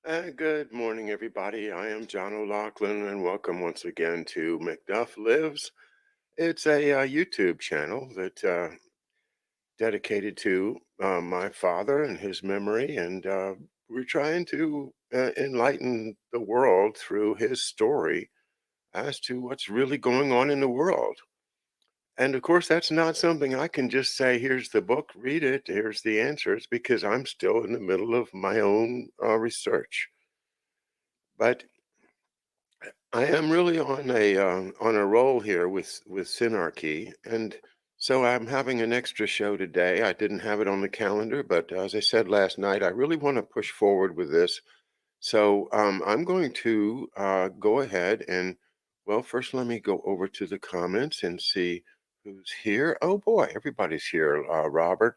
Good morning, everybody. I am John O'Loughlin, and welcome once again to Macduff Lives. It's a YouTube channel that dedicated to my father and his memory, and we're trying to enlighten the world through his story as to what's really going on in the world. And of course, that's not something I can just say, here's the book, read it, here's the answers, because I'm still in the middle of my own research. But I am really on a roll here with Synarchy, and so I'm having an extra show today. I didn't have it on the calendar, but as I said last night, I really want to push forward with this. So I'm going to go ahead and, well, first let me go over to the comments and see who's here. Oh boy, everybody's here. Robert,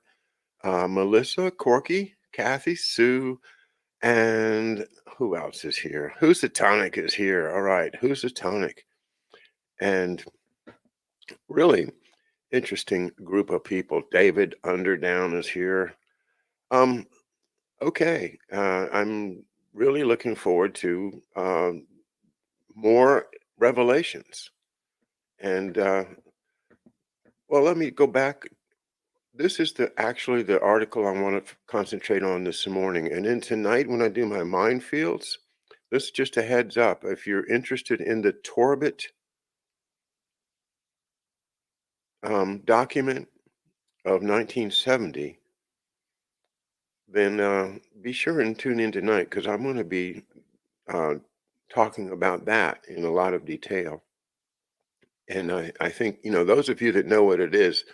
Melissa, Corky, Kathy, Sue. And who else is here? Who's the tonic is here. All right, who's the tonic? And really interesting group of people. David Underdown is here. Um, okay, I'm really looking forward to more revelations. And well, let me go back. This is actually the article I want to concentrate on this morning. And then tonight, when I do my minefields, this is just a heads up. If you're interested in the Torbit document of 1970, then be sure and tune in tonight because I'm going to be uh, talking about that in a lot of detail. And I think, those of you that know what it is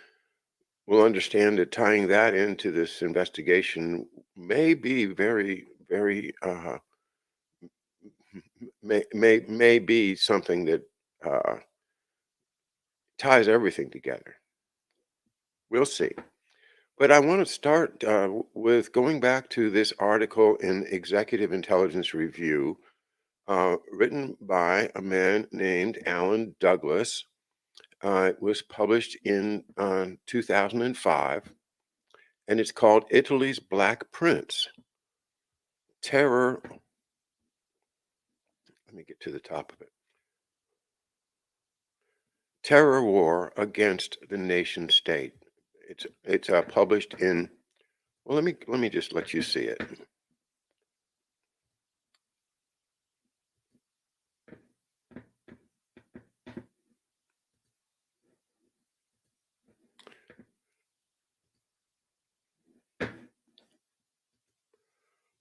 will understand that tying that into this investigation may be very, very, may be something that uh, ties everything together. We'll see. But I want to start with going back to this article in Executive Intelligence Review, written by a man named Alan Douglas. It was published in 2005, and it's called Italy's Black Prince. Terror. Let me get to the top of it. Terror War Against the Nation State. It's published in. Well, let me just let you see it.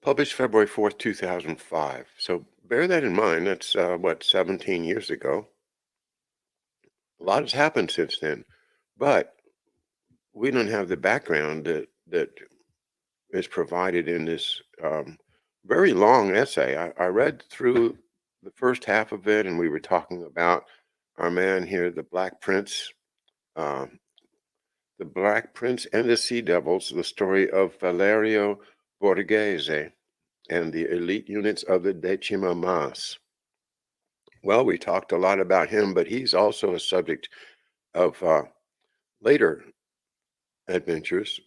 Published February 4th, 2005. So bear that in mind. That's what, 17 years ago. A lot has happened since then, but we don't have the background that is provided in this very long essay. I read through the first half of it, and we were talking about our man here, uh, the Black Prince and the Sea Devils, the story of Valerio Borghese and the elite units of the Decima Mas. Well, we talked a lot about him, but he's also a subject of later adventures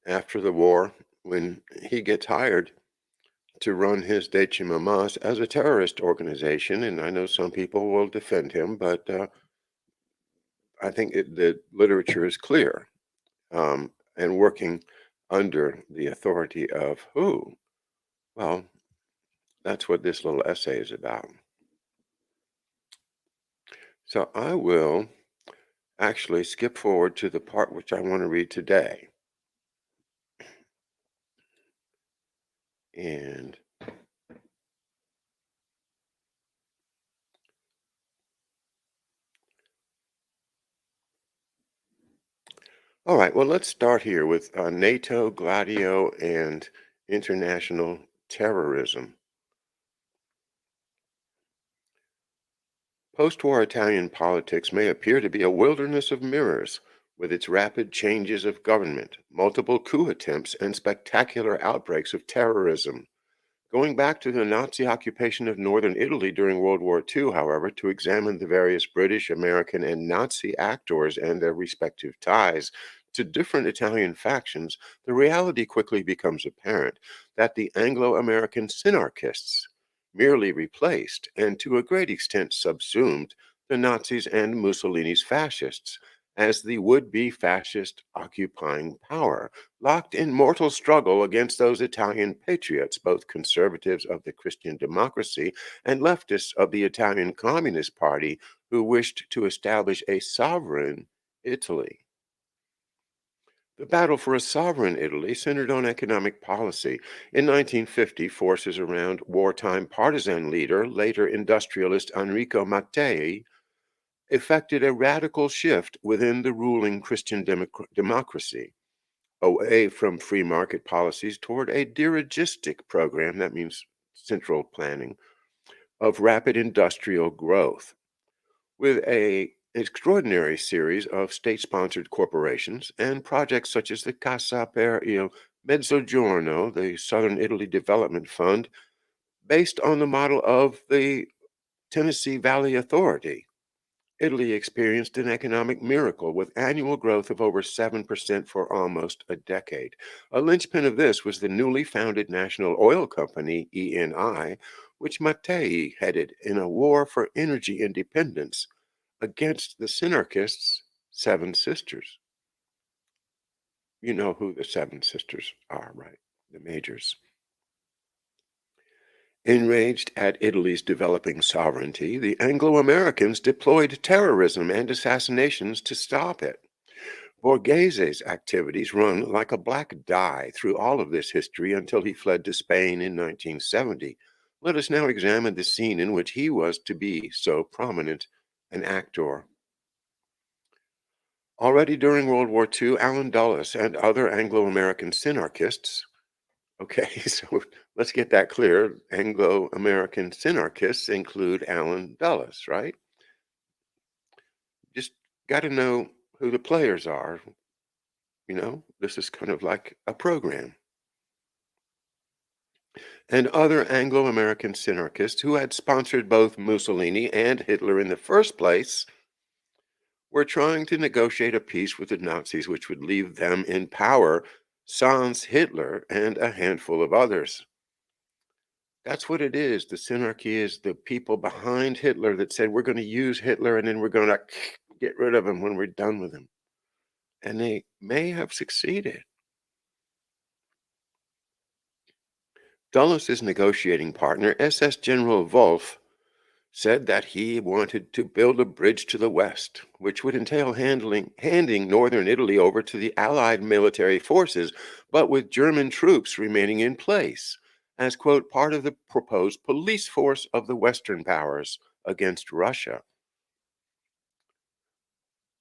after the war when he gets hired to run his Decima Mas as a terrorist organization. And I know some people will defend him, but I think the literature is clear, and working under the authority of who? Well, that's what this little essay is about. So I will actually skip forward to the part which I want to read today. And all right, well, let's start here with NATO, Gladio, and international terrorism. Post-war Italian politics may appear to be a wilderness of mirrors, with its rapid changes of government, multiple coup attempts, and spectacular outbreaks of terrorism. Going back to the Nazi occupation of northern Italy during World War II, however, to examine the various British, American, and Nazi actors and their respective ties, to different Italian factions, the reality quickly becomes apparent that the Anglo American Synarchists merely replaced and to a great extent subsumed the Nazis and Mussolini's fascists as the would be fascist occupying power, locked in mortal struggle against those Italian patriots, both conservatives of the Christian democracy and leftists of the Italian Communist Party, who wished to establish a sovereign Italy. The battle for a sovereign Italy centered on economic policy. In 1950, forces around wartime partisan leader, later industrialist Enrico Mattei, effected a radical shift within the ruling Christian democracy, away from free market policies toward a dirigistic program, that means central planning, of rapid industrial growth. With a extraordinary series of state-sponsored corporations and projects such as the Casa per il Mezzogiorno, the Southern Italy Development Fund, based on the model of the Tennessee Valley Authority. Italy experienced an economic miracle with annual growth of over 7% for almost a decade. A linchpin of this was the newly founded National Oil Company, ENI, which Mattei headed in a war for energy independence against the Synarchists' Seven Sisters. You know who the Seven Sisters are, right? The majors. Enraged at Italy's developing sovereignty, the Anglo Americans deployed terrorism and assassinations to stop it. Borghese's activities run like a black dye through all of this history until he fled to Spain in 1970. Let us now examine the scene in which he was to be so prominent an actor. Already during World War II, Allen Dulles and other Anglo American synarchists, okay, so let's get that clear. Anglo American synarchists include Allen Dulles, right? Just got to know who the players are. This is kind of like a program. And other Anglo American synarchists who had sponsored both Mussolini and Hitler in the first place were trying to negotiate a peace with the Nazis which would leave them in power, sans Hitler and a handful of others. That's what it is. The Synarchy is the people behind Hitler that said, we're going to use Hitler and then we're going to get rid of him when we're done with him. And they may have succeeded. Dulles' negotiating partner, SS General Wolf, said that he wanted to build a bridge to the west, which would entail handing northern Italy over to the Allied military forces, but with German troops remaining in place as, quote, part of the proposed police force of the Western powers against Russia.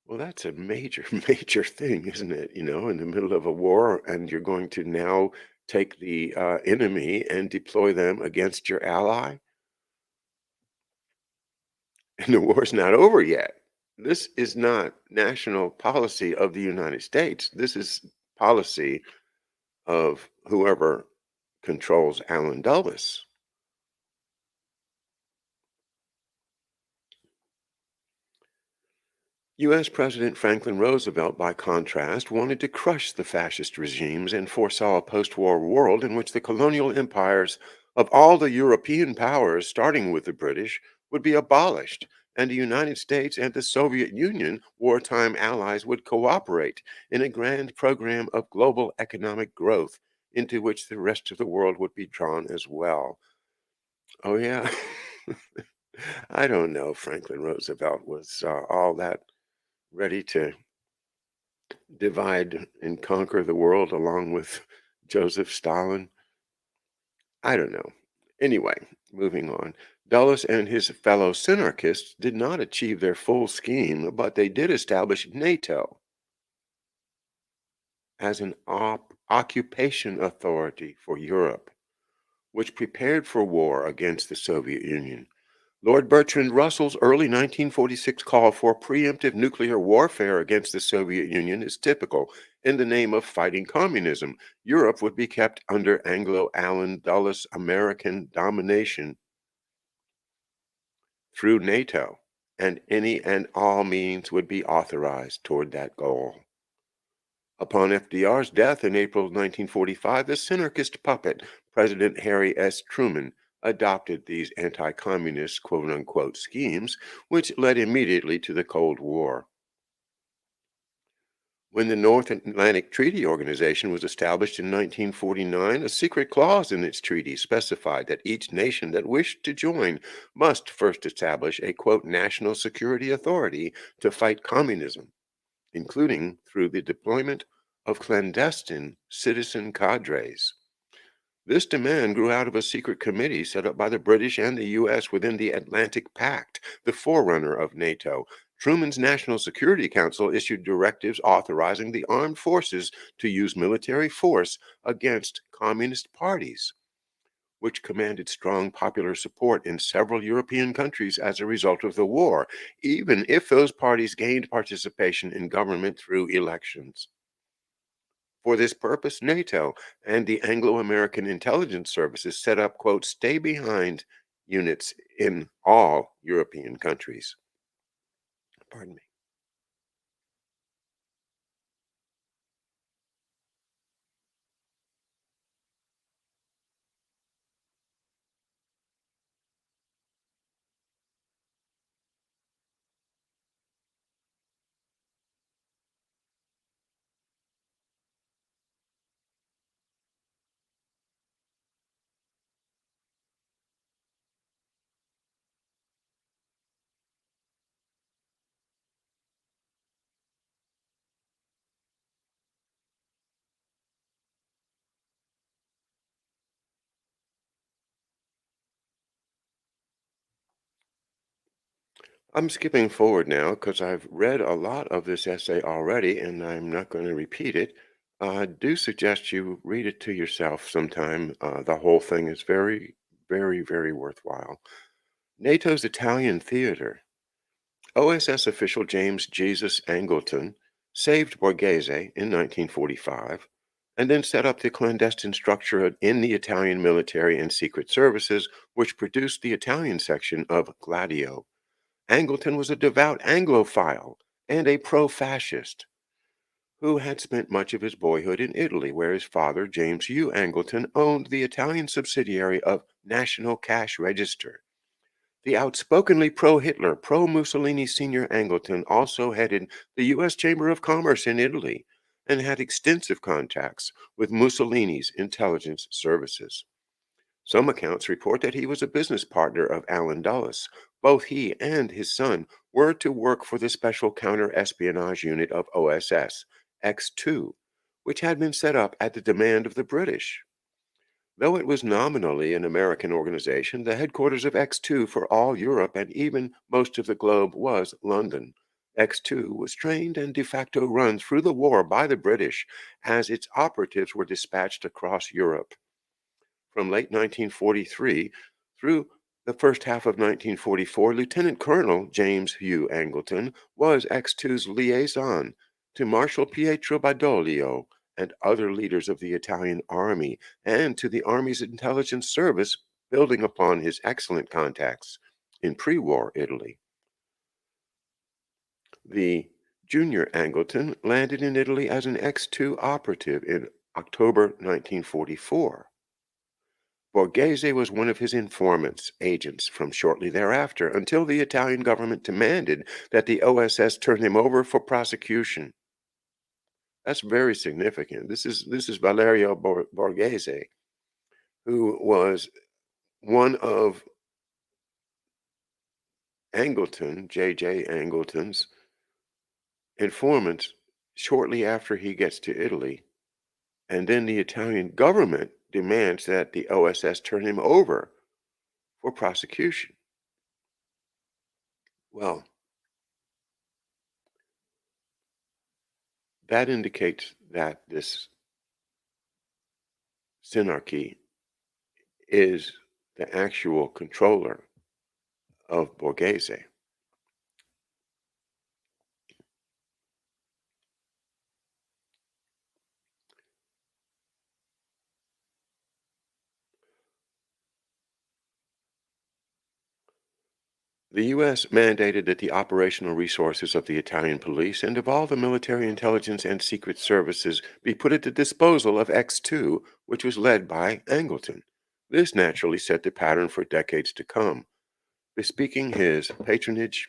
Well, that's a major, major thing, isn't it? In the middle of a war, and you're going to now take the enemy and deploy them against your ally. And the war's not over yet. This is not national policy of the United States. This is policy of whoever controls Allen Dulles. U.S. President Franklin Roosevelt, by contrast, wanted to crush the fascist regimes and foresaw a post-war world in which the colonial empires of all the European powers, starting with the British, would be abolished, and the United States and the Soviet Union, wartime allies, would cooperate in a grand program of global economic growth into which the rest of the world would be drawn as well. Oh, yeah. I don't know. Franklin Roosevelt was all that ready to divide and conquer the world along with Joseph Stalin. I don't know. Anyway, moving on. Dulles and his fellow synarchists did not achieve their full scheme, but they did establish NATO as an occupation authority for Europe, which prepared for war against the Soviet Union. Lord Bertrand Russell's early 1946 call for preemptive nuclear warfare against the Soviet Union is typical. In the name of fighting communism, Europe would be kept under Anglo-Allen Dulles American domination through NATO, and any and all means would be authorized toward that goal. Upon FDR's death in April 1945, the synarchist puppet, President Harry S. Truman, adopted these anti communist quote unquote schemes, which led immediately to the Cold War. When the North Atlantic Treaty Organization was established in 1949, a secret clause in its treaty specified that each nation that wished to join must first establish a quote national security authority to fight communism, including through the deployment of clandestine citizen cadres. This demand grew out of a secret committee set up by the British and the U.S. within the Atlantic Pact, the forerunner of NATO. Truman's National Security Council issued directives authorizing the armed forces to use military force against communist parties, which commanded strong popular support in several European countries as a result of the war, even if those parties gained participation in government through elections. For this purpose, NATO and the Anglo American intelligence services set up, quote, stay behind units in all European countries. Pardon me. I'm skipping forward now because I've read a lot of this essay already and I'm not going to repeat it. I do suggest you read it to yourself sometime. The whole thing is very, very, very worthwhile. NATO's Italian theater. OSS official James Jesus Angleton saved Borghese in 1945 and then set up the clandestine structure in the Italian military and secret services, which produced the Italian section of Gladio. Angleton was a devout Anglophile and a pro fascist who had spent much of his boyhood in Italy, where his father, James U. Angleton, owned the Italian subsidiary of National Cash Register. The outspokenly pro Hitler, pro Mussolini senior Angleton also headed the U.S. Chamber of Commerce in Italy and had extensive contacts with Mussolini's intelligence services. Some accounts report that he was a business partner of Allen Dulles. Both he and his son were to work for the Special Counter Espionage Unit of OSS, X2, which had been set up at the demand of the British. Though it was nominally an American organization, the headquarters of X2 for all Europe and even most of the globe was London. X2 was trained and de facto run through the war by the British as its operatives were dispatched across Europe. From late 1943 through the first half of 1944, Lieutenant Colonel James Hugh Angleton was X2's liaison to Marshal Pietro Badoglio and other leaders of the Italian army and to the army's intelligence service, building upon his excellent contacts in pre-war Italy. The junior Angleton landed in Italy as an X2 operative in October 1944. Borghese was one of his informants, agents, from shortly thereafter until the Italian government demanded that the OSS turn him over for prosecution. That's very significant. This is Valerio Borghese, who was one of Angleton, J.J. Angleton's informants shortly after he gets to Italy. And then the Italian government demands that the OSS turn him over for prosecution. Well, that indicates that this Synarchy is the actual controller of Borghese. The U.S. mandated that the operational resources of the Italian police and of all the military intelligence and secret services be put at the disposal of X2, which was led by Angleton. This naturally set the pattern for decades to come, bespeaking his patronage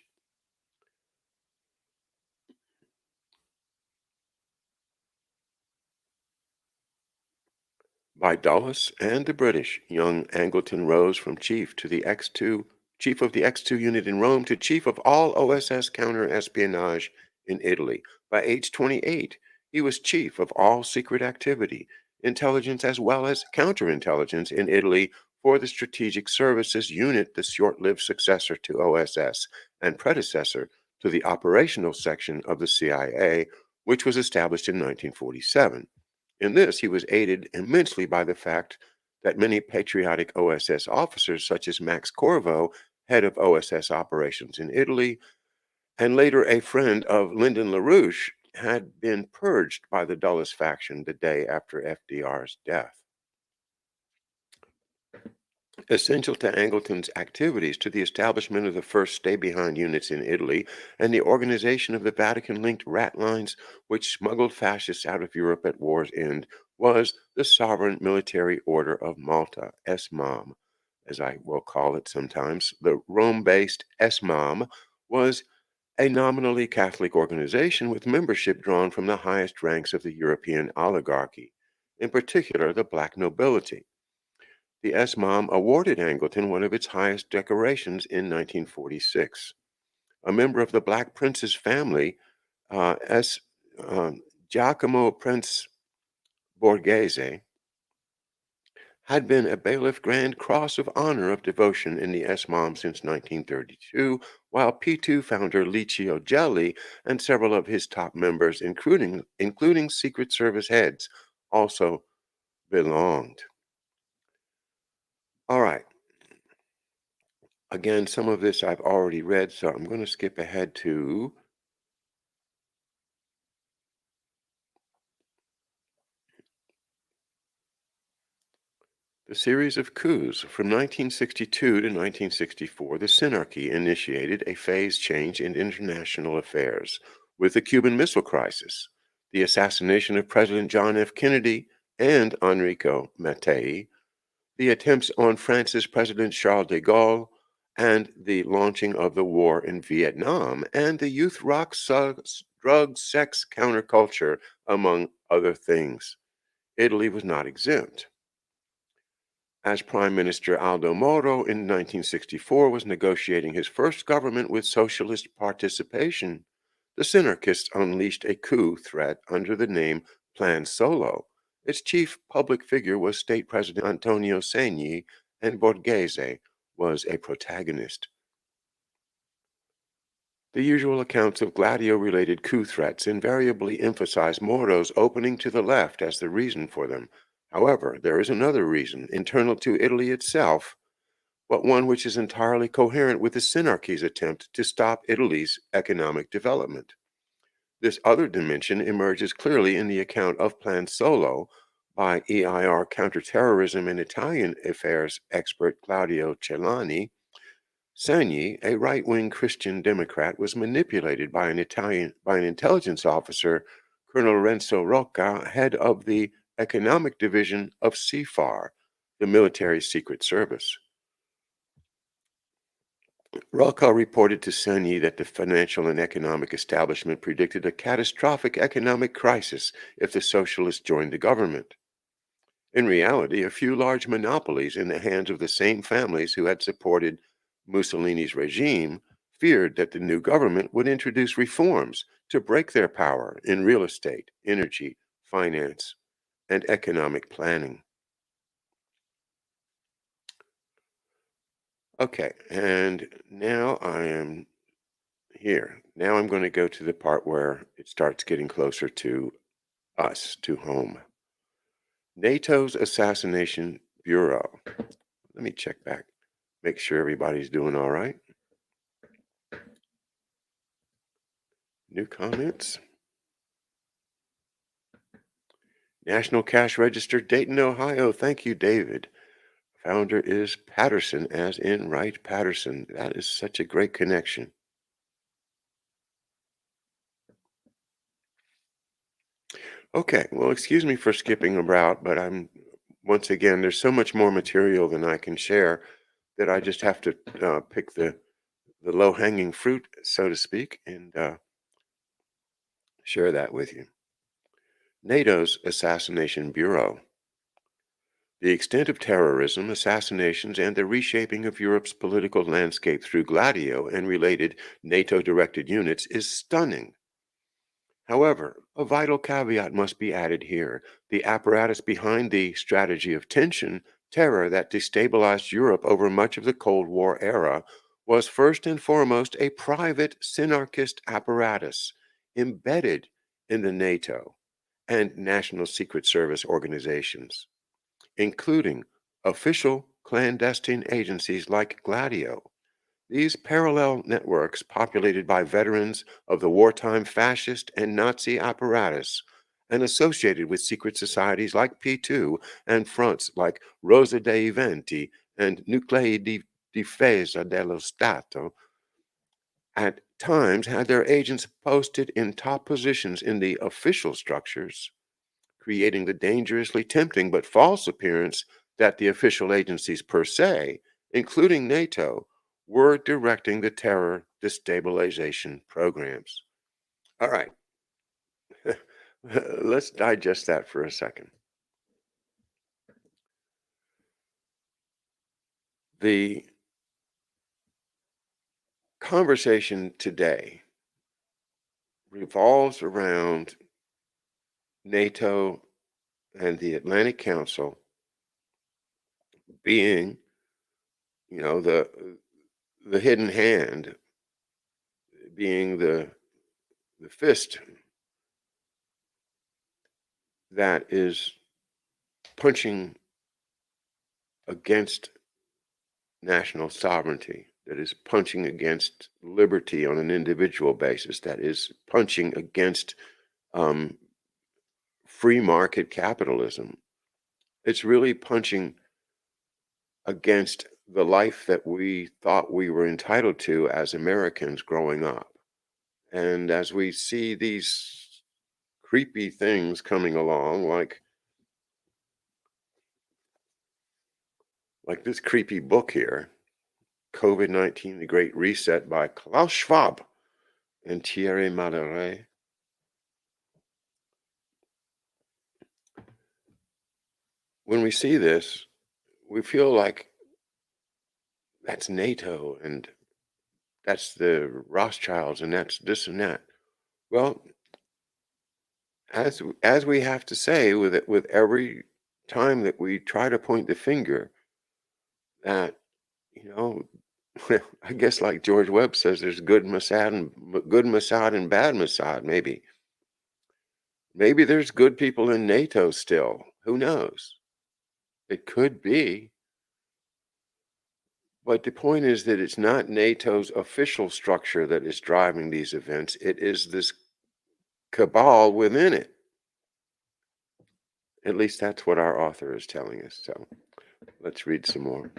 by Dulles and the British. Young Angleton rose from chief of the X2 unit in Rome to chief of all OSS counter-espionage in Italy. By age 28, he was chief of all secret activity, intelligence as well as counterintelligence in Italy for the Strategic Services Unit, the short-lived successor to OSS and predecessor to the operational section of the CIA, which was established in 1947. In this, he was aided immensely by the fact that many patriotic OSS officers, such as Max Corvo, head of OSS operations in Italy, and later a friend of Lyndon LaRouche, had been purged by the Dulles faction the day after FDR's death. Essential to Angleton's activities to the establishment of the first stay-behind units in Italy and the organization of the Vatican-linked rat lines which smuggled fascists out of Europe at war's end was the Sovereign Military Order of Malta, SMOM, as I will call it sometimes. The Rome-based SMOM was a nominally Catholic organization with membership drawn from the highest ranks of the European oligarchy, in particular the black nobility. The SMOM awarded Angleton one of its highest decorations in 1946. A member of the Black Prince's family, S. Giacomo Prince Borghese, had been a bailiff Grand Cross of Honor of Devotion in the SMOM since 1932, while P2 founder Licio Gelli and several of his top members, including Secret Service heads, also belonged. All right. Again, some of this I've already read, so I'm going to skip ahead to the series of coups. From 1962 to 1964, the Synarchy initiated a phase change in international affairs with the Cuban Missile Crisis, the assassination of President John F. Kennedy and Enrico Mattei, the attempts on France's President Charles de Gaulle, and the launching of the war in Vietnam, and the youth rock, drug, sex, counterculture, among other things. Italy was not exempt. As Prime Minister Aldo Moro in 1964 was negotiating his first government with socialist participation, the Synarchists unleashed a coup threat under the name Plan Solo. Its chief public figure was State President Antonio Segni, and Borghese was a protagonist. The usual accounts of Gladio-related coup threats invariably emphasize Moro's opening to the left as the reason for them. However, there is another reason, internal to Italy itself, but one which is entirely coherent with the Synarchy's attempt to stop Italy's economic development. This other dimension emerges clearly in the account of Plan Solo by EIR counterterrorism and Italian affairs expert Claudio Celani. Segni, a right-wing Christian Democrat, was manipulated by an intelligence officer, Colonel Renzo Rocca, head of the economic division of CFAR, the military secret service. Rocca reported to Segni that the financial and economic establishment predicted a catastrophic economic crisis if the socialists joined the government. In reality, a few large monopolies in the hands of the same families who had supported Mussolini's regime feared that the new government would introduce reforms to break their power in real estate, energy, finance, and economic planning. Okay, and now I am here. Now I'm going to go to the part where it starts getting closer to us, to home. NATO's Assassination Bureau. Let me check back, make sure everybody's doing all right. New comments. National Cash Register, Dayton, Ohio. Thank you, David. Founder is Patterson, as in Wright Patterson. That is such a great connection. Okay, well, excuse me for skipping about, but once again, there's so much more material than I can share that I just have to pick the low-hanging fruit, so to speak, and share that with you. NATO's Assassination Bureau. The extent of terrorism, assassinations, and the reshaping of Europe's political landscape through Gladio and related NATO-directed units is stunning. However, a vital caveat must be added here. The apparatus behind the strategy of tension, terror that destabilized Europe over much of the Cold War era was first and foremost a private synarchist apparatus embedded in the NATO and National Secret Service organizations, including official clandestine agencies like Gladio. These parallel networks, populated by veterans of the wartime fascist and Nazi apparatus, and associated with secret societies like P2 and fronts like Rosa dei Venti and Nuclei di Difesa dello Stato, at times had their agents posted in top positions in the official structures, creating the dangerously tempting but false appearance that the official agencies per se, including NATO, were directing the terror destabilization programs. All right, let's digest that for a second. The conversation today revolves around NATO and the Atlantic Council being, the hidden hand, being the fist that is punching against national sovereignty, that is punching against liberty on an individual basis, that is punching against um, free market capitalism. It's really punching against the life that we thought we were entitled to as Americans growing up. And as we see these creepy things coming along, like this creepy book here, COVID-19, The Great Reset by Klaus Schwab and Thierry Maleret. When we see this, we feel like that's NATO and that's the Rothschilds and that's this and that. Well, as we have to say with every time that we try to point the finger at, you know, I guess like George Webb says, there's good Mossad and good Mossad and bad Mossad. Maybe there's good people in NATO still. Who knows? It could be. But the point is that it's not NATO's official structure that is driving these events. It is this cabal within it. At least that's what our author is telling us. So let's read some more.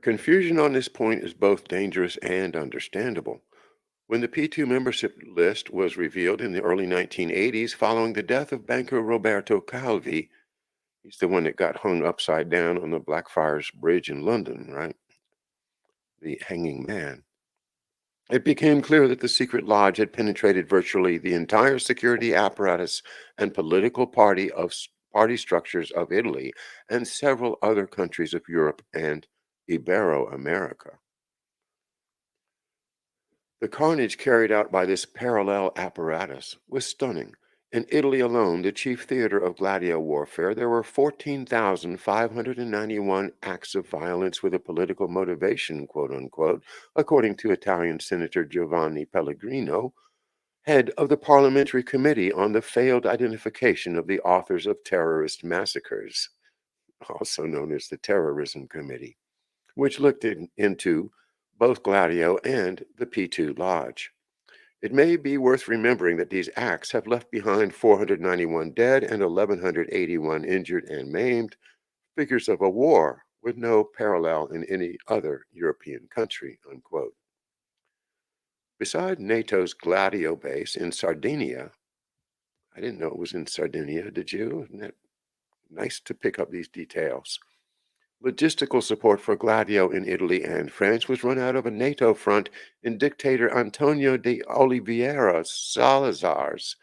Confusion on this point is both dangerous and understandable. When the P2 membership list was revealed in the early 1980s following the death of banker Roberto Calvi, he's the one that got hung upside down on the Blackfriars Bridge in London, right? The hanging man. It became clear that the secret lodge had penetrated virtually the entire security apparatus and political party structures of Italy and several other countries of Europe and Ibero-America. The carnage carried out by this parallel apparatus was stunning. In Italy alone, the chief theater of Gladio warfare, there were 14,591 acts of violence with a political motivation, quote unquote, according to Italian Senator Giovanni Pellegrino, head of the Parliamentary Committee on the Failed Identification of the Authors of Terrorist Massacres, also known as the Terrorism Committee, which looked into both Gladio and the P2 Lodge. It may be worth remembering that these acts have left behind 491 dead and 1,181 injured and maimed, figures of a war with no parallel in any other European country. Unquote. Beside NATO's Gladio base in Sardinia, I didn't know it was in Sardinia, did you? Isn't that nice to pick up these details? Logistical support for Gladio in Italy and France was run out of a NATO front in dictator Antonio de Oliveira Salazar's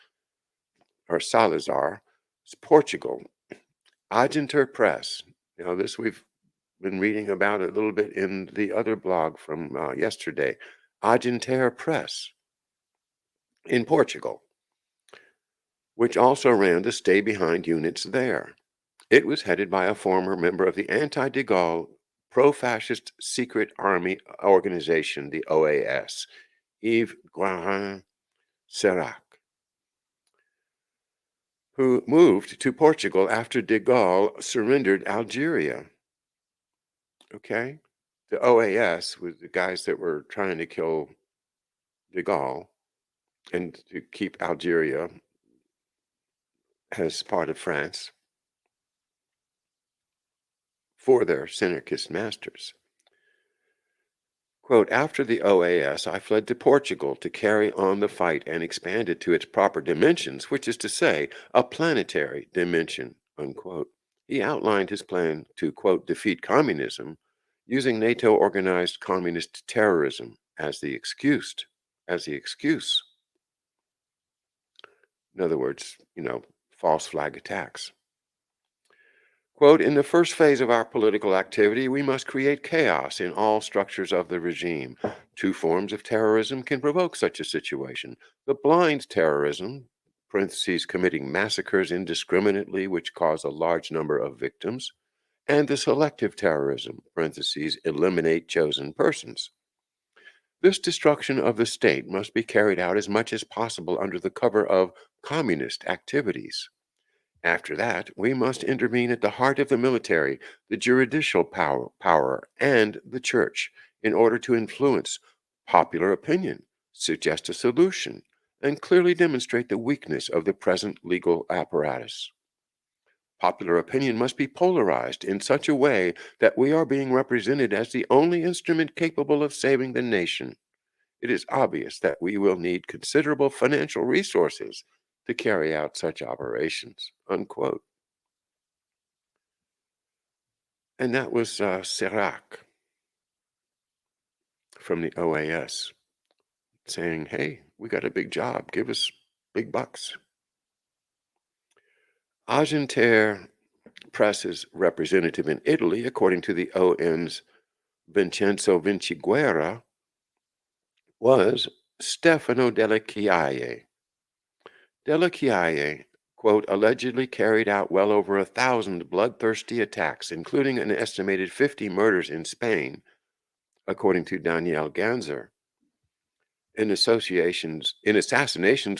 Portugal. Agentur Press. Now, this we've been reading about a little bit in the other blog from yesterday. Agentur Press in Portugal, which also ran the stay behind units there. It was headed by a former member of the anti-de Gaulle pro-fascist secret army organization, the OAS, Yves Guérin-Serac, who moved to Portugal after de Gaulle surrendered Algeria. Okay? The OAS was the guys that were trying to kill de Gaulle and to keep Algeria as part of France for their Synarchist masters. Quote, after the OAS, I fled to Portugal to carry on the fight and expand it to its proper dimensions, which is to say, a planetary dimension, unquote. He outlined his plan to, quote, defeat communism using NATO-organized communist terrorism as the excuse. In other words, false flag attacks. Quote, in the first phase of our political activity, we must create chaos in all structures of the regime. Two forms of terrorism can provoke such a situation. The blind terrorism, parentheses, committing massacres indiscriminately, which cause a large number of victims, and the selective terrorism, parentheses, eliminate chosen persons. This destruction of the state must be carried out as much as possible under the cover of communist activities. After that, we must intervene at the heart of the military, the judicial power, and the church in order to influence popular opinion, suggest a solution, and clearly demonstrate the weakness of the present legal apparatus. Popular opinion must be polarized in such a way that we are being represented as the only instrument capable of saving the nation. It is obvious that we will need considerable financial resources to carry out such operations. Unquote. And that was Serac from the OAS saying, hey, we got a big job. Give us big bucks. Argentière Press's representative in Italy, according to the ON's Vincenzo Vinciguerra, was Stefano Delle Chiaie. Delle Chiaie, quote, allegedly carried out well over 1,000 bloodthirsty attacks, including an estimated 50 murders in Spain, according to Daniel Ganzer. In assassinations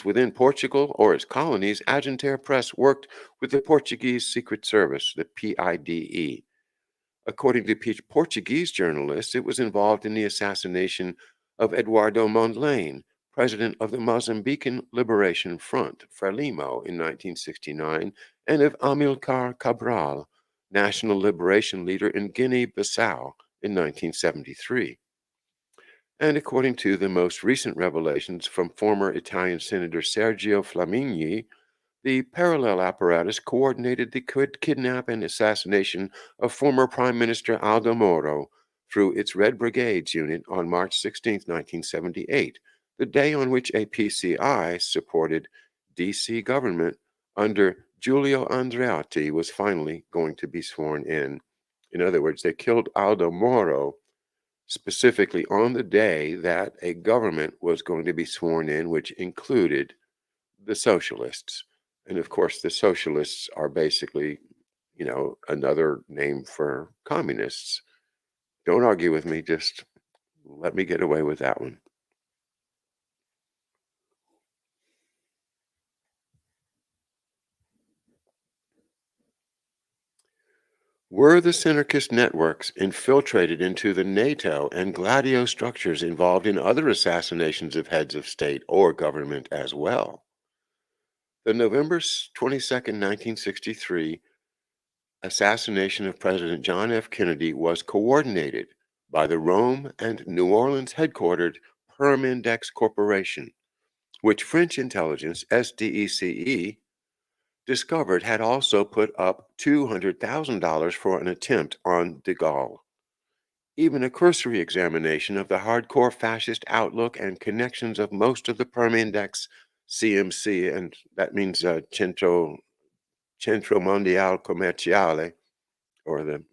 within Portugal or its colonies, Argentière Press worked with the Portuguese Secret Service, the PIDE. According to Portuguese journalists, it was involved in the assassination of Eduardo Mondlane, president of the Mozambican Liberation Front, Frelimo, in 1969, and of Amilcar Cabral, national liberation leader in Guinea-Bissau, in 1973. And according to the most recent revelations from former Italian Senator Sergio Flamigni, the parallel apparatus coordinated the kidnap and assassination of former Prime Minister Aldo Moro through its Red Brigades unit on March 16, 1978, the day on which a PCI supported DC government under Giulio Andreotti was finally going to be sworn in. In other words, they killed Aldo Moro specifically on the day that a government was going to be sworn in, which included the socialists. And of course, the socialists are basically, another name for communists. Don't argue with me, just let me get away with that one. Were the Synarchist networks infiltrated into the Nato and Gladio structures involved in other assassinations of heads of state or government as well? The November 22nd, 1963 assassination of President John F. Kennedy was coordinated by the Rome and New Orleans headquartered Permindex Corporation, which French intelligence SDECE discovered had also put up $200,000 for an attempt on de Gaulle. Even a cursory examination of the hardcore fascist outlook and connections of most of the Permindex CMC, and that means Centro Mondiale Commerciale, or the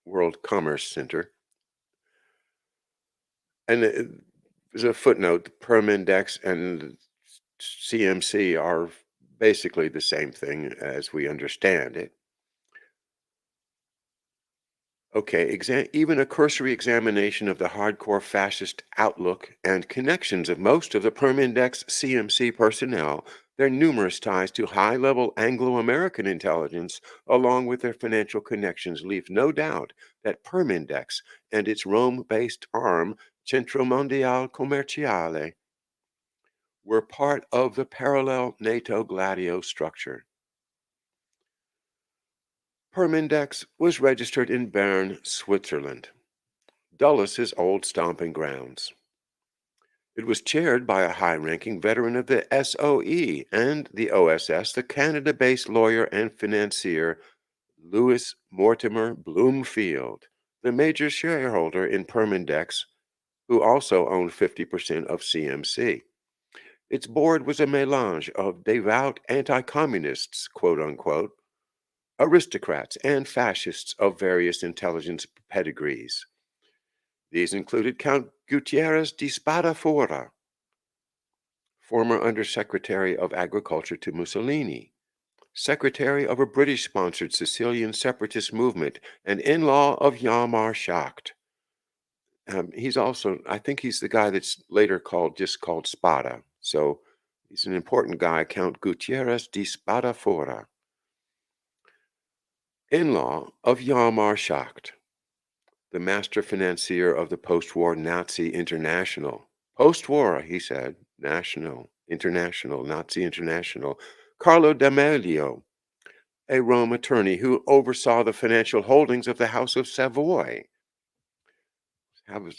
World Commerce Center. And there's a footnote, the Permindex and CMC are basically the same thing as we understand it. Okay, even a cursory examination of the hardcore fascist outlook and connections of most of the Permindex CMC personnel, their numerous ties to high-level Anglo-American intelligence, along with their financial connections, leave no doubt that Permindex and its Rome-based arm, Centro Mondiale Commerciale, were part of the parallel NATO Gladio structure. Permindex was registered in Bern, Switzerland, Dulles' old stomping grounds. It was chaired by a high-ranking veteran of the SOE and the OSS, the Canada-based lawyer and financier Louis Mortimer Bloomfield, the major shareholder in Permindex, who also owned 50% of CMC. Its board was a melange of devout anti-communists, quote unquote, aristocrats, and fascists of various intelligence pedigrees. These included Count Gutierrez de Spadafora, former Undersecretary of Agriculture to Mussolini, secretary of a British-sponsored Sicilian separatist movement, and in-law of Hjalmar Schacht. He's also, I think he's the guy that's later just called Spada. So he's an important guy, Count Gutierrez de Spadafora, in-law of Hjalmar Schacht, the master financier of the post-war Nazi International. Post-war, he said, Nazi International. Carlo D'Amelio, a Rome attorney who oversaw the financial holdings of the House of Savoy.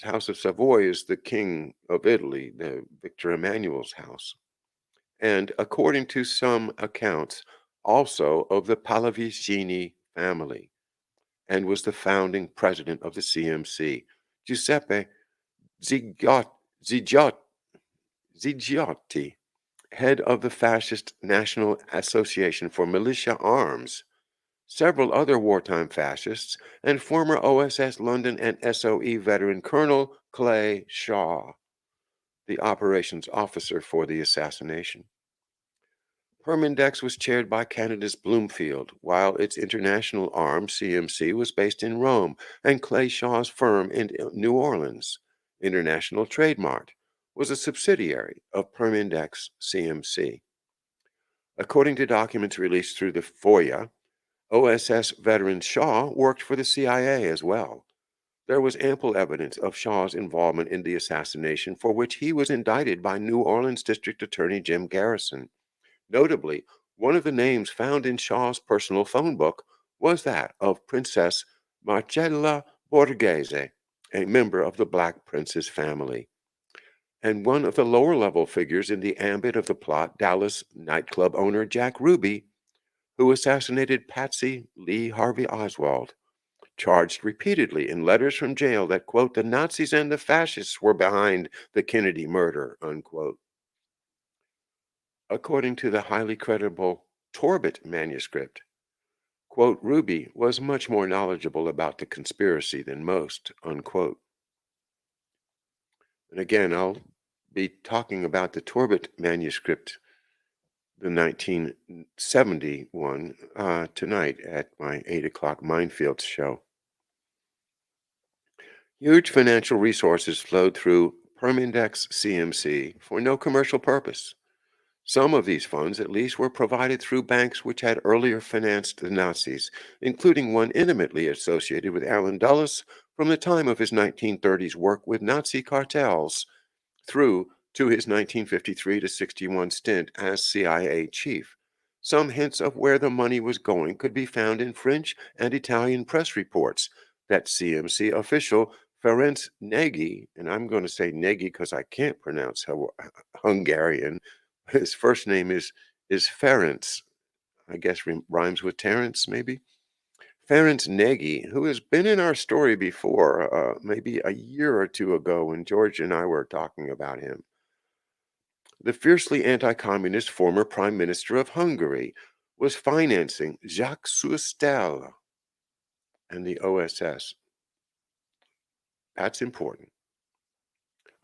House of Savoy is the king of Italy, the Victor Emmanuel's house. And according to some accounts, also of the Pallavicini family, and was the founding president of the CMC, Giuseppe Zigiotti, Zigiotti, head of the Fascist National Association for Militia Arms, several other wartime fascists, and former OSS London and SOE veteran Colonel Clay Shaw, the operations officer for the assassination. Permindex was chaired by Canada's Bloomfield, while its international arm, CMC, was based in Rome, and Clay Shaw's firm in New Orleans, International Trade Mart, was a subsidiary of Permindex CMC. According to documents released through the FOIA, OSS veteran Shaw worked for the CIA as well. There was ample evidence of Shaw's involvement in the assassination, for which he was indicted by New Orleans District Attorney Jim Garrison. Notably, one of the names found in Shaw's personal phone book was that of Princess Marcella Borghese, a member of the Black Prince's family, and one of the lower-level figures in the ambit of the plot, Dallas nightclub owner Jack Ruby, who assassinated Patsy Lee Harvey Oswald, charged repeatedly in letters from jail that, quote, the Nazis and the fascists were behind the Kennedy murder, unquote. According to the highly credible Torbit manuscript, quote, Ruby was much more knowledgeable about the conspiracy than most, unquote. And again, I'll be talking about the Torbit manuscript, the 1971, tonight at my 8 o'clock Minefields show. Huge financial resources flowed through Permindex CMC for no commercial purpose. Some of these funds, at least, were provided through banks which had earlier financed the Nazis, including one intimately associated with Allen Dulles from the time of his 1930s work with Nazi cartels through to his 1953 to 61 stint as CIA chief. Some hints of where the money was going could be found in French and Italian press reports that CMC official Ferenc Nagy, and I'm going to say Nagy because I can't pronounce Hungarian. His first name is Ferenc. I guess rhymes with Terrence, maybe. Ferenc Nagy, who has been in our story before, maybe a year or two ago when George and I were talking about him. The fiercely anti-communist former prime minister of Hungary was financing Jacques Cousteau and the OSS. That's important,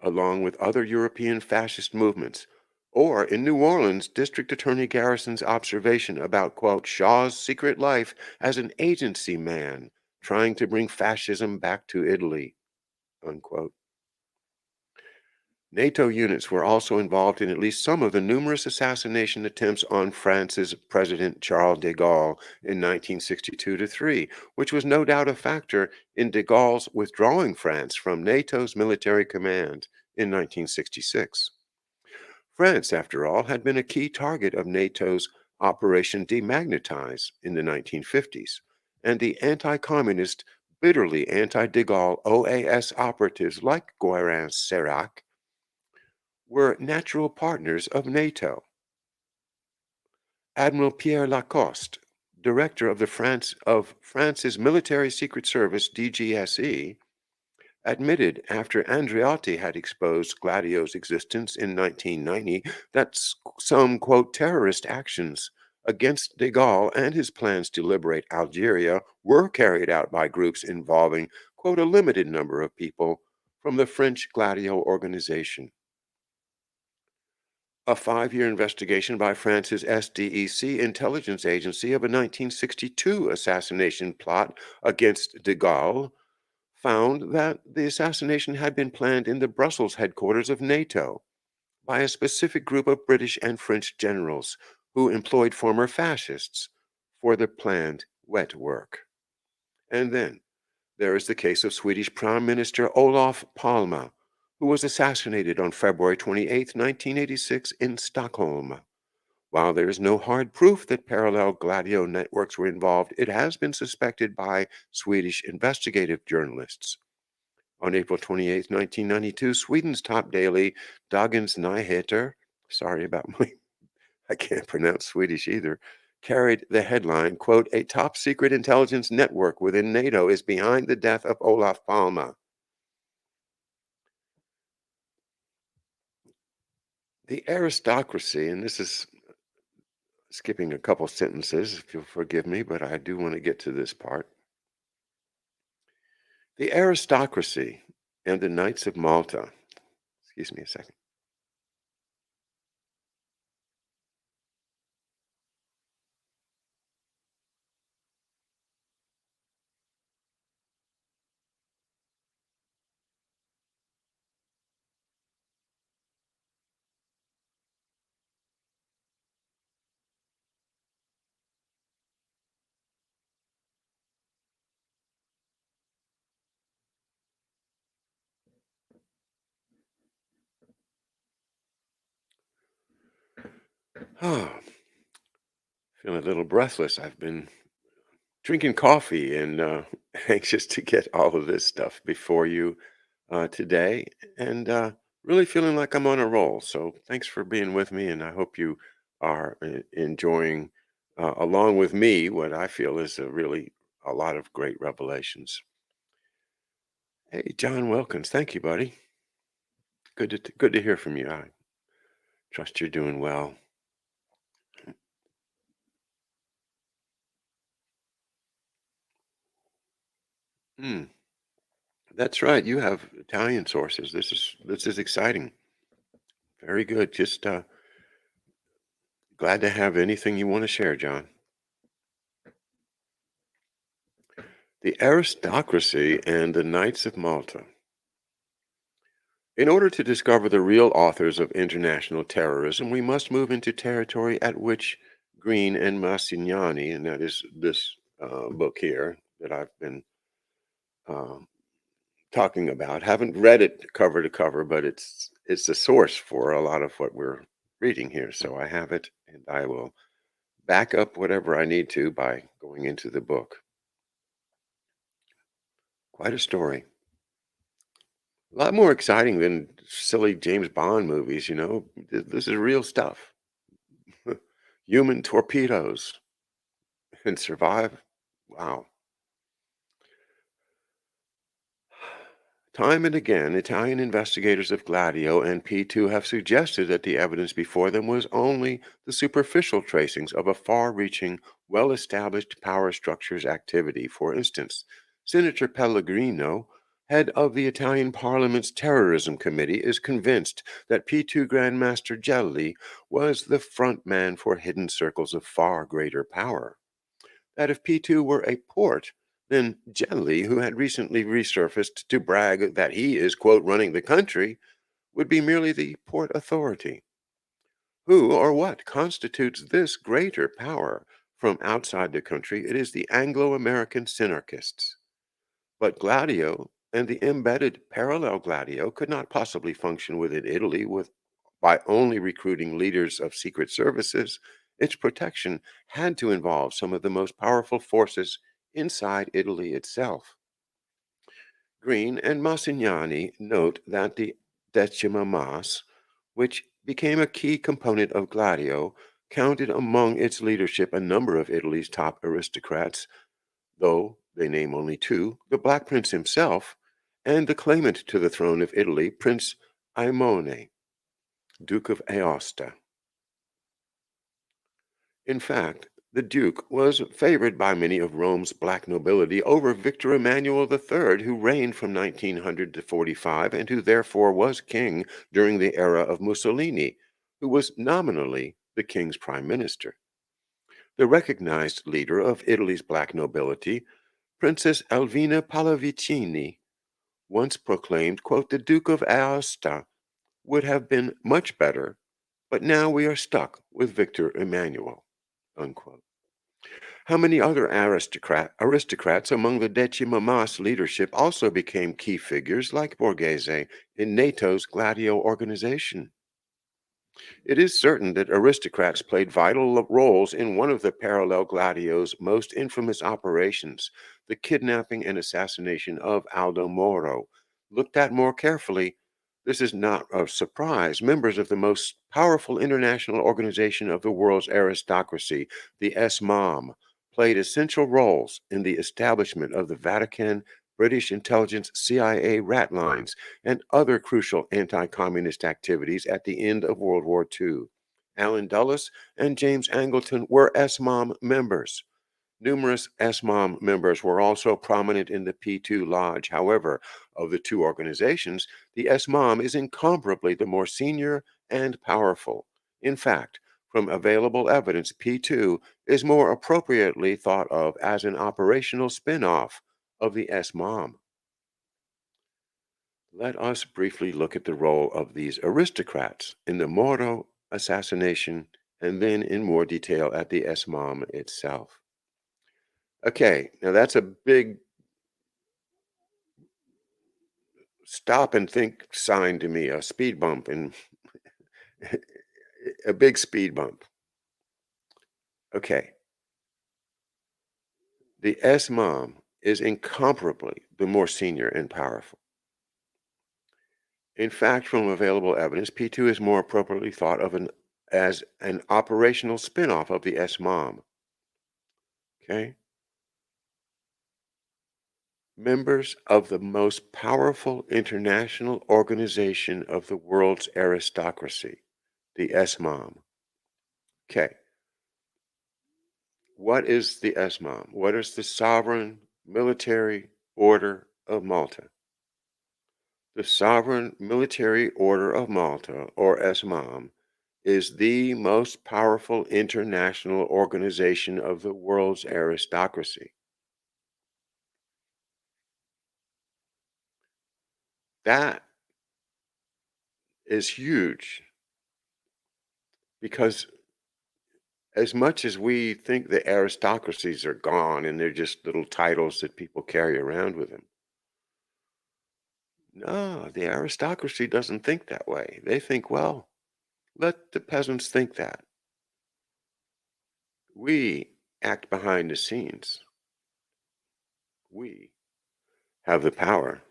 along with other European fascist movements. Or in New Orleans, District Attorney Garrison's observation about, quote, Shaw's secret life as an agency man trying to bring fascism back to Italy, unquote. NATO units were also involved in at least some of the numerous assassination attempts on France's President Charles de Gaulle in 1962 to 3, which was no doubt a factor in de Gaulle's withdrawing France from NATO's military command in 1966. France, after all, had been a key target of NATO's Operation Demagnetize in the 1950s, and the anti-communist, bitterly anti-de Gaulle OAS operatives like Guérin-Sérac were natural partners of NATO. Admiral Pierre Lacoste, director of France's Military Secret Service DGSE, admitted after Andreotti had exposed Gladio's existence in 1990 that some, quote, terrorist actions against de Gaulle and his plans to liberate Algeria were carried out by groups involving, quote, a limited number of people from the French Gladio organization. A 5-year investigation by France's SDEC intelligence agency of a 1962 assassination plot against de Gaulle found that the assassination had been planned in the Brussels headquarters of NATO by a specific group of British and French generals who employed former fascists for the planned wet work. And then there is the case of Swedish Prime Minister Olof Palme, who was assassinated on February 28, 1986, in Stockholm. While there is no hard proof that parallel Gladio networks were involved, it has been suspected by Swedish investigative journalists. On April 28, 1992, Sweden's top daily, Dagens Nyheter, sorry about my, I can't pronounce Swedish either, carried the headline, quote, a top secret intelligence network within NATO is behind the death of Olof Palme. The aristocracy, and this is skipping a couple sentences, if you'll forgive me, but I do want to get to this part. The aristocracy and the Knights of Malta, excuse me a second. Oh, feeling a little breathless. I've been drinking coffee and anxious to get all of this stuff before you today, and really feeling like I'm on a roll. So thanks for being with me, and I hope you are enjoying, along with me, what I feel is a lot of great revelations. Hey, John Wilkins, thank you, buddy. Good to hear from you. I trust you're doing well. Hmm, that's right. You have Italian sources. This is exciting. Very good. Just glad to have anything you want to share, John. The aristocracy and the Knights of Malta. In order to discover the real authors of international terrorism, we must move into territory at which Green and Massignani, and that is this book here that I've been um, talking about, haven't read it cover to cover, but it's the source for a lot of what we're reading here. So I have it, and I will back up whatever I need to by going into the book. Quite a story. A lot more exciting than silly James Bond movies, you know. This is real stuff. Human torpedoes and survive. Wow. Time and again, Italian investigators of Gladio and P2 have suggested that the evidence before them was only the superficial tracings of a far reaching, well established power structure's activity. For instance, Senator Pellegrino, head of the Italian Parliament's Terrorism Committee, is convinced that P2 Grandmaster Gelli was the front man for hidden circles of far greater power. That if P2 were a port, then Gelli, who had recently resurfaced to brag that he is, quote, running the country, would be merely the port authority. Who or what constitutes this greater power from outside the country? It is the Anglo American synarchists. But Gladio and the embedded parallel Gladio could not possibly function within Italy by only recruiting leaders of secret services. Its protection had to involve some of the most powerful forces inside Italy itself. Green and Massignani note that the Decima Mas, which became a key component of Gladio, counted among its leadership a number of Italy's top aristocrats, though they name only two: the Black Prince himself and the claimant to the throne of Italy, Prince Aimone, Duke of Aosta. In fact, the Duke was favored by many of Rome's black nobility over Victor Emmanuel III, who reigned from 1900 to 45 and who therefore was king during the era of Mussolini, who was nominally the king's prime minister. The recognized leader of Italy's black nobility, Princess Elvina Pallavicini, once proclaimed, quote, the Duke of Aosta would have been much better, but now we are stuck with Victor Emmanuel, unquote. How many other aristocrats among the Decima Mas leadership also became key figures like Borghese in NATO's Gladio organization? It is certain that aristocrats played vital roles in one of the parallel Gladio's most infamous operations, the kidnapping and assassination of Aldo Moro. Looked at more carefully, this is not a surprise. Members of the most powerful international organization of the world's aristocracy, the SMOM, played essential roles in the establishment of the Vatican, British intelligence, CIA rat lines, and other crucial anti communist activities at the end of World War II. Alan Dulles and James Angleton were SMOM members. Numerous SMOM members were also prominent in the P2 Lodge. However, of the two organizations, the SMOM is incomparably the more senior and powerful. In fact, from available evidence, P2 is more appropriately thought of as an operational spin off of the SMOM. Let us briefly look at the role of these aristocrats in the Moro assassination and then in more detail at the SMOM itself. Okay, now that's a big stop and think sign to me, a speed bump and a big speed bump. Okay, the SMOM is incomparably the more senior and powerful. In fact, from available evidence, P2 is more appropriately thought of as an operational spin-off of the SMOM. Okay? Members of the most powerful international organization of the world's aristocracy, the SMOM. Okay. What is the SMOM? What is the Sovereign Military Order of Malta? The Sovereign Military Order of Malta, or SMOM, is the most powerful international organization of the world's aristocracy. That is huge because as much as we think the aristocracies are gone and they're just little titles that people carry around with them, no, the aristocracy doesn't think that way. They think, well, let the peasants think that. We act behind the scenes. We have the power.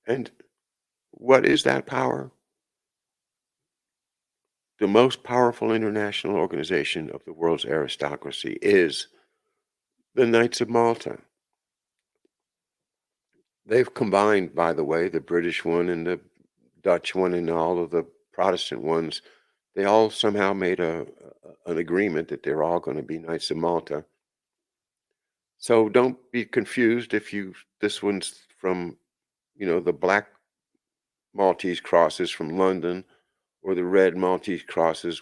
And what is that power? The most powerful international organization of the world's aristocracy is the Knights of Malta. They've combined, by the way, the British one and the Dutch one and all of the Protestant ones. They all somehow made an agreement that they're all going to be Knights of Malta. So don't be confused if this one's from, the black Maltese crosses from London or the red Maltese crosses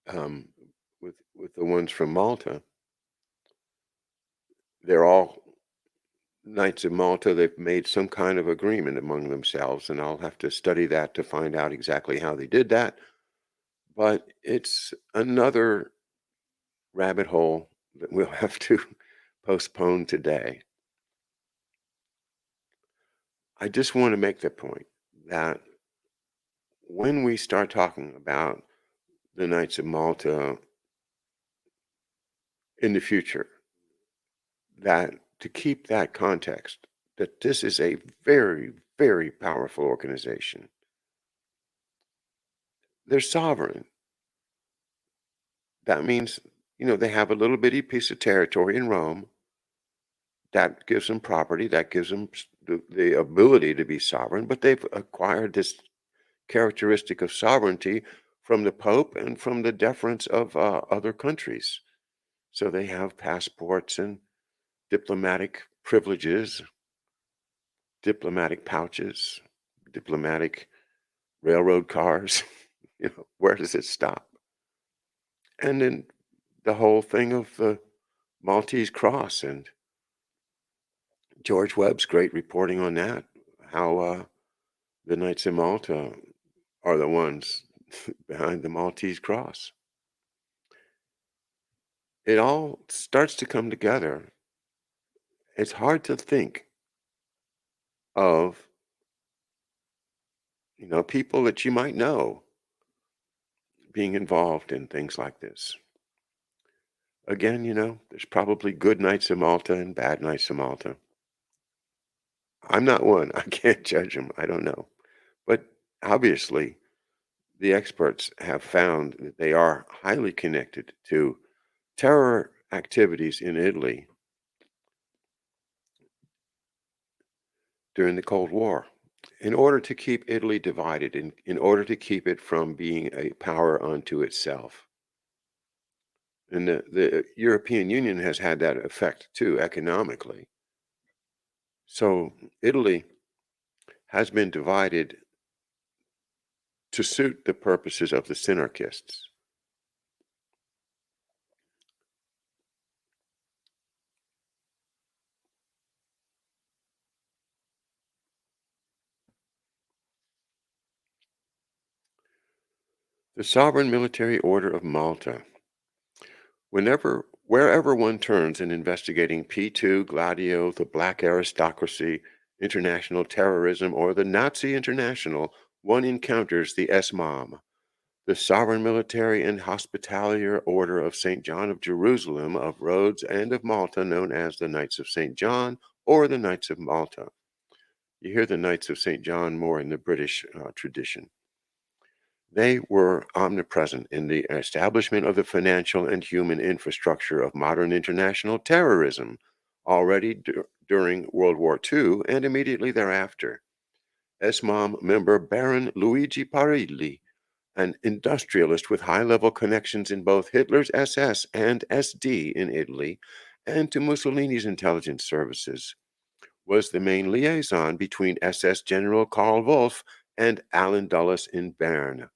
um, with the ones from Malta. They're all Knights of Malta. They've made some kind of agreement among themselves, and I'll have to study that to find out exactly how they did that. But it's another rabbit hole that we'll have to postpone today. I just want to make the point that when we start talking about the Knights of Malta in the future, that to keep that context, that this is a very, very powerful organization. They're sovereign. That means, they have a little bitty piece of territory in Rome that gives them property, that gives them the ability to be sovereign, but they've acquired this characteristic of sovereignty from the Pope and from the deference of other countries. So they have passports and diplomatic privileges, diplomatic pouches, diplomatic railroad cars. Where does it stop? And then the whole thing of the Maltese Cross and George Webb's great reporting on that, how the Knights of Malta are the ones behind the Maltese Cross. It all starts to come together. It's hard to think of, people that you might know being involved in things like this. Again, there's probably good Knights of Malta and bad Knights of Malta. I'm not one. I can't judge them. I don't know. But obviously, the experts have found that they are highly connected to terror activities in Italy during the Cold War. In order to keep Italy divided, in order to keep it from being a power unto itself. And the European Union has had that effect too, economically. So Italy has been divided to suit the purposes of the Synarchists. The Sovereign Military Order of Malta. Wherever one turns in investigating P2, Gladio, the Black Aristocracy, international terrorism, or the Nazi International, one encounters the SMOM, the Sovereign Military and Hospitalier Order of St. John of Jerusalem, of Rhodes, and of Malta, known as the Knights of St. John or the Knights of Malta. You hear the Knights of St. John more in the British tradition. They were omnipresent in the establishment of the financial and human infrastructure of modern international terrorism, already during World War II and immediately thereafter. SMOM member Baron Luigi Parilli, an industrialist with high-level connections in both Hitler's SS and SD in Italy and to Mussolini's intelligence services, was the main liaison between SS General Karl Wolff and Alan Dulles in Bern.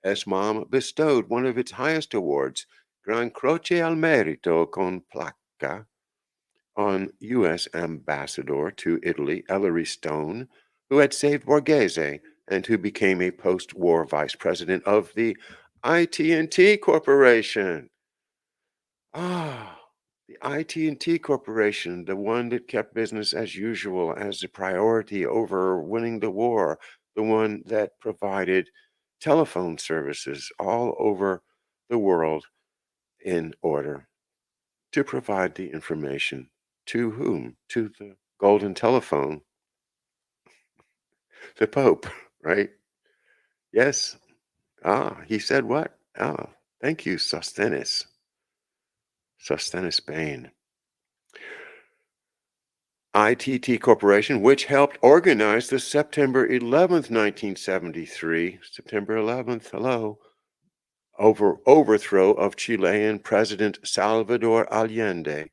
SMOM bestowed one of its highest awards, Gran Croce al Merito con Placa, on U.S. Ambassador to Italy Ellery Stone, who had saved Borghese and who became a post-war vice president of the IT&T Corporation. Ah, the IT&T Corporation, the one that kept business as usual as a priority over winning the war, the one that provided telephone services all over the world in order to provide the information to whom? To the golden telephone, the Pope, right? Yes. Ah, he said what? Ah, thank you, Sosthenes. Sosthenes Bane. ITT Corporation, which helped organize the September 11th, 1973, September 11th, hello, overthrow of Chilean President Salvador Allende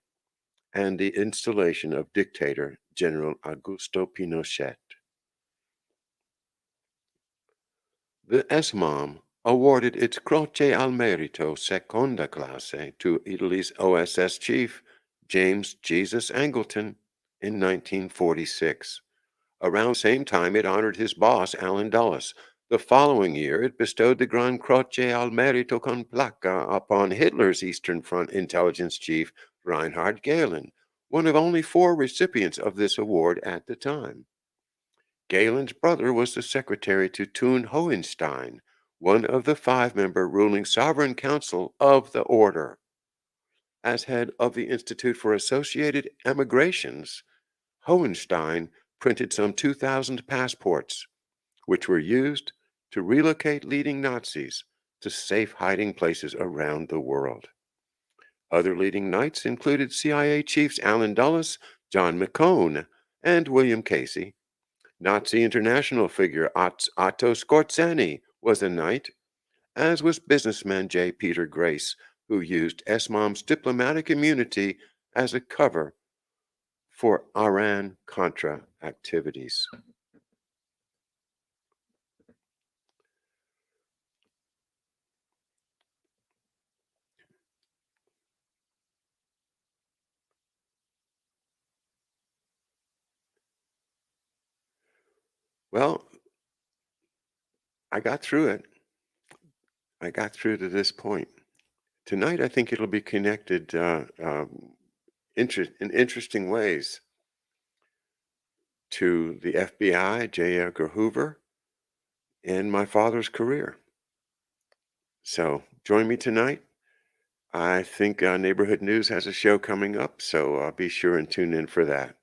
and the installation of dictator General Augusto Pinochet. The ESMAM awarded its Croce al Merito Seconda Classe to Italy's OSS chief, James Jesus Angleton, in 1946. Around the same time, it honored his boss, Alan Dulles. The following year, it bestowed the Gran Croce al Merito con Placa upon Hitler's Eastern Front intelligence chief, Reinhard Gehlen, one of only 4 recipients of this award at the time. Gehlen's brother was the secretary to Thun Hohenstein, one of the 5-member ruling sovereign council of the order. As head of the Institute for Associated Emigrations, Hohenstein printed some 2,000 passports, which were used to relocate leading Nazis to safe hiding places around the world. Other leading Knights included CIA chiefs Alan Dulles, John McCone, and William Casey. Nazi international figure Otto Skorzeny was a Knight, as was businessman J. Peter Grace, who used ESMAM's diplomatic immunity as a cover for Iran-Contra activities. Well, I got through it. I got through to this point. Tonight, I think it'll be connected in interesting ways to the FBI, J. Edgar Hoover, and my father's career. So join me tonight. I think Neighborhood News has a show coming up, so be sure and tune in for that.